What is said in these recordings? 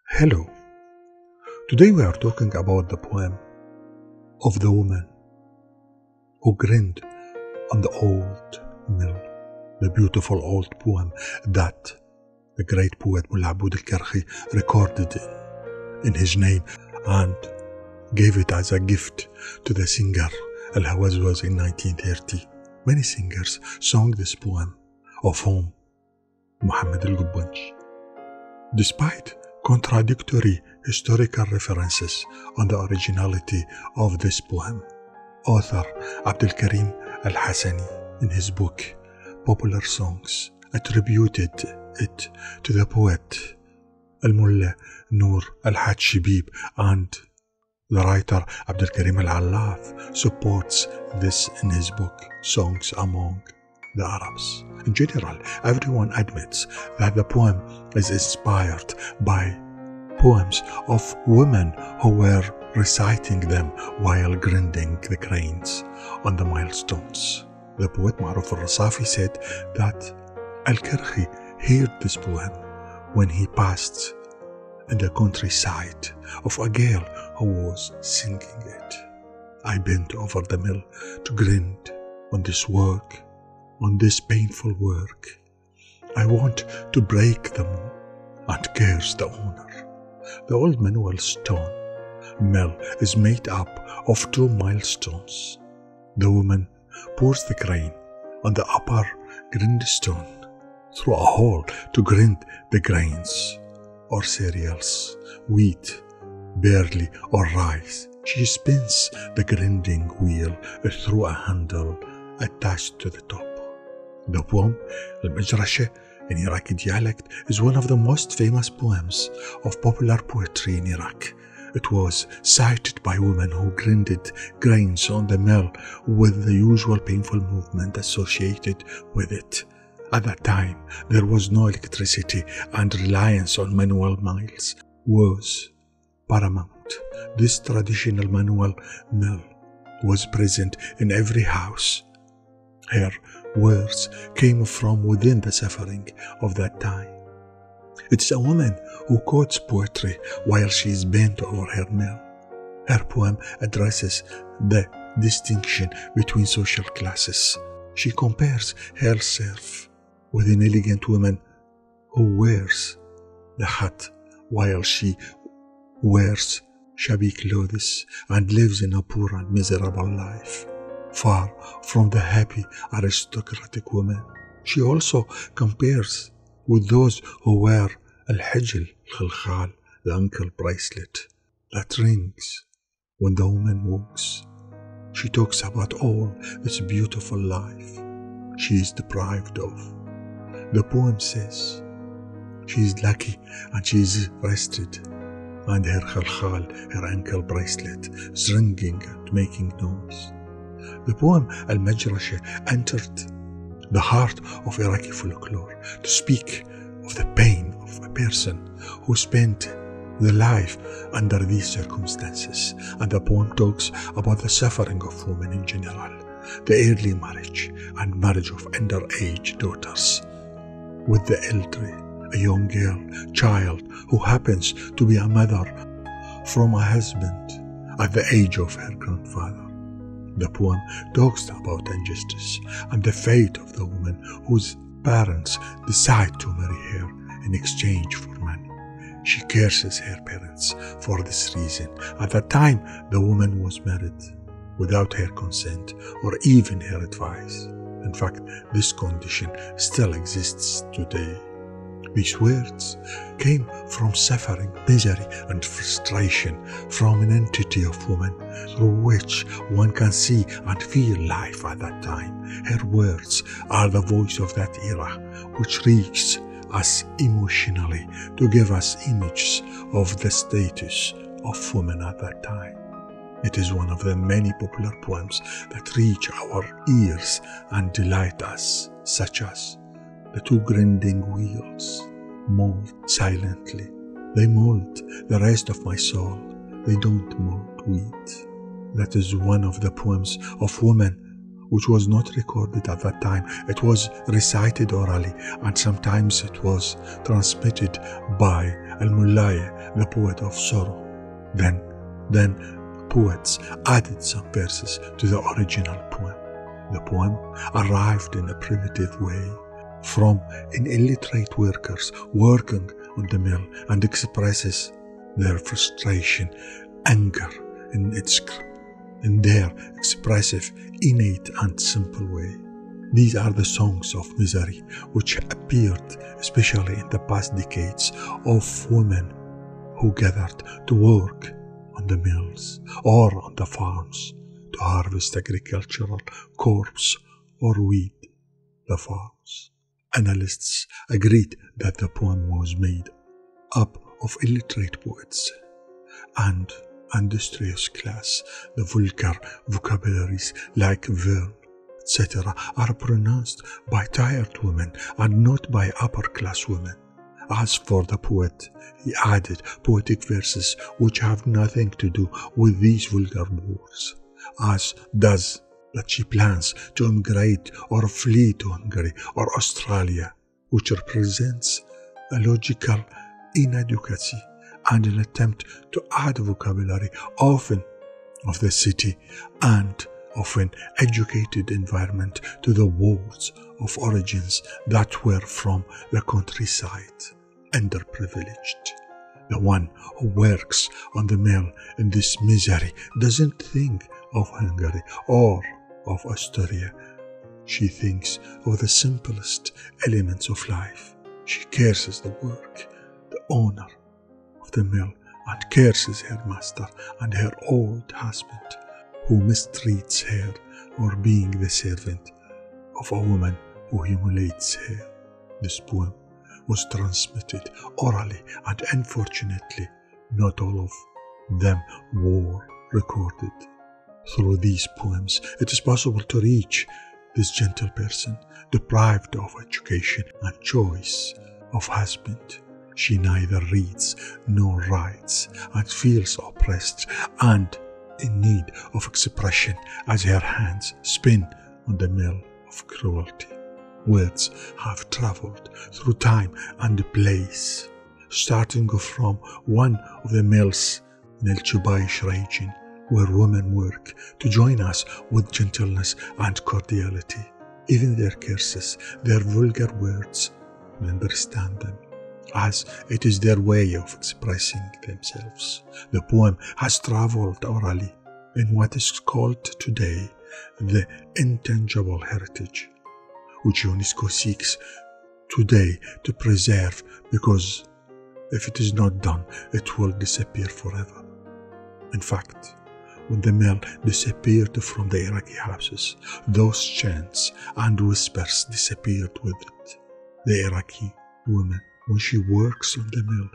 Hello. Today we are talking about the poem of the woman who grinned on the old mill, the beautiful old poem that the great poet Mullah Aboud al-Karkhi recorded in his name and gave it as a gift to the singer Al-Hawazwaz in 1930. Many singers sang this poem, of whom Muhammad al-Gubbanj. Despite contradictory historical references on the originality of this poem, author Abdul Karim Al-Hassani, in his book Popular Songs, attributed it to the poet Al-Mullah Nur Al-Haj Shabib, and the writer Abdul Karim Al-Allaf supports this in his book Songs Among the Arabs. In general, everyone admits that the poem is inspired by poems of women who were reciting them while grinding the grains on the milestones. The poet Ma'ruf al-Rasafi said that Al-Karkhi heard this poem when he passed in the countryside of a girl who was singing it. I bent over the mill to grind on this work, on this painful work. I want to break the moon and curse the owner. The old manual stone mill is made up of 2 milestones. The woman pours the grain on the upper grindstone through a hole to grind the grains or cereals, wheat, barley or rice. She spins the grinding wheel through a handle attached to the top. The poem Al-Majrasha in Iraqi dialect is one of the most famous poems of popular poetry in Iraq. It was cited by women who grinded grains on the mill with the usual painful movement associated with it. At that time, there was no electricity and reliance on manual mills was paramount. This traditional manual mill was present in every house. Her words came from within the suffering of that time. It's a woman who quotes poetry while she is bent over her mill. Her poem addresses the distinction between social classes. She compares herself with an elegant woman who wears the hat while she wears shabby clothes and lives in a poor and miserable life, far from the happy aristocratic woman. She also compares with those who wear al-hijl, al-khilkhal, the ankle bracelet that rings when the woman walks. She talks about all this beautiful life she is deprived of. The poem says she is lucky and she is rested, and her khilkhal, her ankle bracelet, is ringing and making noise. The poem Al-Majrasha entered the heart of Iraqi folklore to speak of the pain of a person who spent the life under these circumstances, and the poem talks about the suffering of women in general, the early marriage and marriage of underage daughters with the elderly, a young girl, child who happens to be a mother from a husband at the age of her grandfather. The poem talks about injustice and the fate of the woman whose parents decide to marry her in exchange for money. She curses her parents for this reason. At that time, the woman was married without her consent or even her advice. In fact, this condition still exists today. These words came from suffering, misery, and frustration from an entity of woman through which one can see and feel life at that time. Her words are the voice of that era, which reaches us emotionally to give us images of the status of women at that time. It is one of the many popular poems that reach our ears and delight us, such as the 2 grinding wheels mold silently. They mold the rest of my soul. They don't mold wheat. That is one of the poems of women which was not recorded at that time. It was recited orally, and sometimes it was transmitted by Al-Mullah the poet of sorrow. Then poets added some verses to the original poem. The poem arrived in a primitive way from illiterate workers working on the mill and expresses their frustration, anger in their expressive, innate and simple way. These are the songs of misery which appeared especially in the past decades of women who gathered to work on the mills or on the farms to harvest agricultural crops or weed the farms. Analysts agreed that the poem was made up of illiterate poets and industrious class. The vulgar vocabularies like verb, etc. are pronounced by tired women and not by upper-class women. As for the poet, he added poetic verses which have nothing to do with these vulgar words, as does that she plans to emigrate or flee to Hungary or Australia, which represents a logical inadequacy and an attempt to add vocabulary often of the city and of an educated environment to the words of origins that were from the countryside, underprivileged. The one who works on the mill in this misery doesn't think of Hungary or of Austria. She thinks of the simplest elements of life. She curses the work, the owner of the mill, and curses her master and her old husband, who mistreats her or being the servant of a woman who humiliates her. This poem was transmitted orally, and unfortunately not all of them were recorded. Through these poems it is possible to reach this gentle person, deprived of education and choice of husband. She neither reads nor writes and feels oppressed and in need of expression as her hands spin on the mill of cruelty. Words have traveled through time and place, starting from one of the mills in El Chubaysh region, where women work, to join us with gentleness and cordiality. Even their curses, their vulgar words, we understand them, as it is their way of expressing themselves. The poem has traveled orally in what is called today the intangible heritage, which UNESCO seeks today to preserve, because if it is not done, it will disappear forever. In fact, when the mill disappeared from the Iraqi houses, those chants and whispers disappeared with it. The Iraqi woman, when she works on the mill,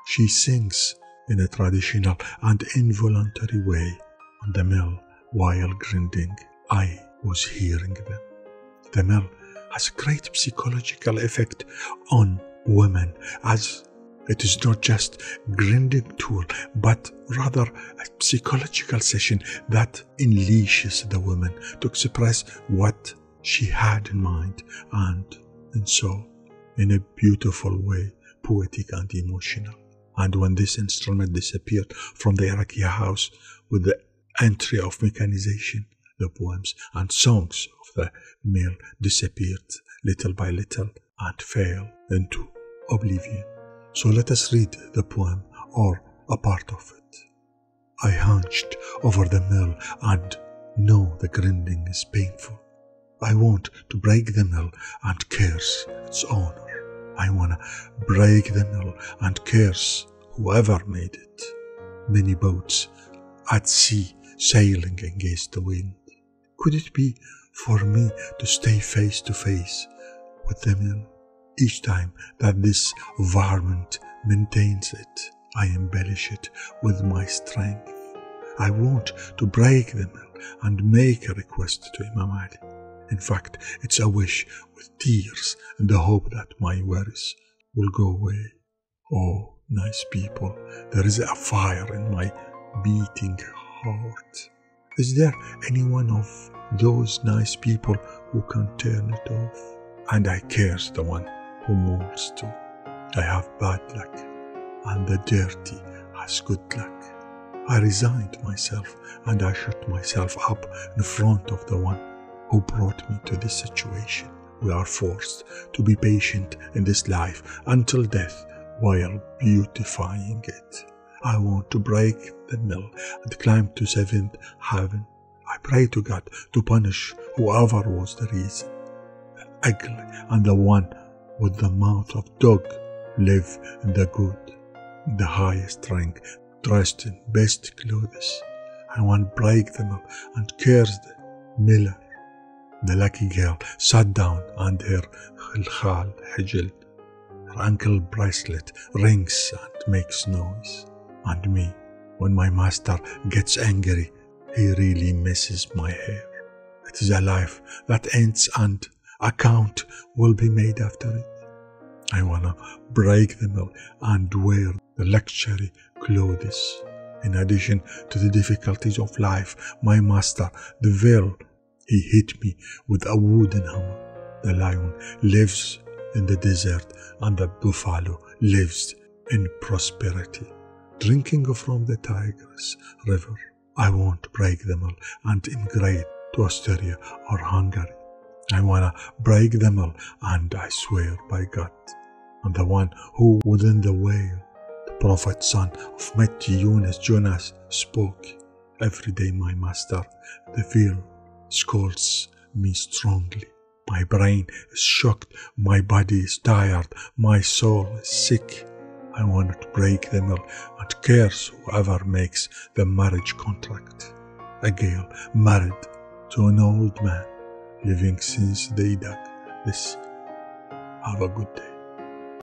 she sings in a traditional and involuntary way on the mill while grinding. I was hearing them. The mill has a great psychological effect on women, as it is not just a grinding tool, but rather a psychological session that unleashes the woman to express what she had in mind and in soul in a beautiful way, poetic and emotional. And when this instrument disappeared from the Iraqi house with the entry of mechanization, the poems and songs of the mill disappeared little by little and fell into oblivion. So let us read the poem or a part of it. I hunched over the mill and know the grinding is painful. I want to break the mill and curse its owner. I want to break the mill and curse whoever made it. Many boats at sea sailing against the wind. Could it be for me to stay face to face with the mill? Each time that this varmint maintains it, I embellish it with my strength. I want to break the mill and make a request to Imam Ali. In fact, it's a wish with tears in the hope that my worries will go away. Oh, nice people, there is a fire in my beating heart. Is there any one of those nice people who can turn it off? And I curse the one who molds too. I have bad luck. and the dirty has good luck. I resigned myself and I shut myself up in front of the one who brought me to this situation. We are forced to be patient in this life until death while beautifying it. I want to break the mill and climb to seventh heaven. I pray to God to punish whoever was the reason. The ugly and the one with the mouth of dog live in the good, in the highest rank, dressed in best clothes. I want to break the mill and curse the miller. The lucky girl sat down and her khilkhal hijil. Her ankle bracelet rings and makes noise. And me, when my master gets angry, he really messes my hair. It is a life that ends and account will be made after it. I wanna break the mill and wear the luxury clothes. In addition to the difficulties of life, my master, the veil, he hit me with a wooden hammer. The lion lives in the desert and the buffalo lives in prosperity. Drinking from the Tigris river, I won't break the mill and emigrate to Austria or Hungary. I wanna break the mill and I swear by God and the one who within the whale, the prophet son of Mighty Yunus Jonas spoke. Every day my master, the veil, scolds me strongly. My brain is shocked, my body is tired, my soul is sick. I want to break the mill and curse whoever makes the marriage contract. A girl married to an old man, living since they dug this. Have a good day.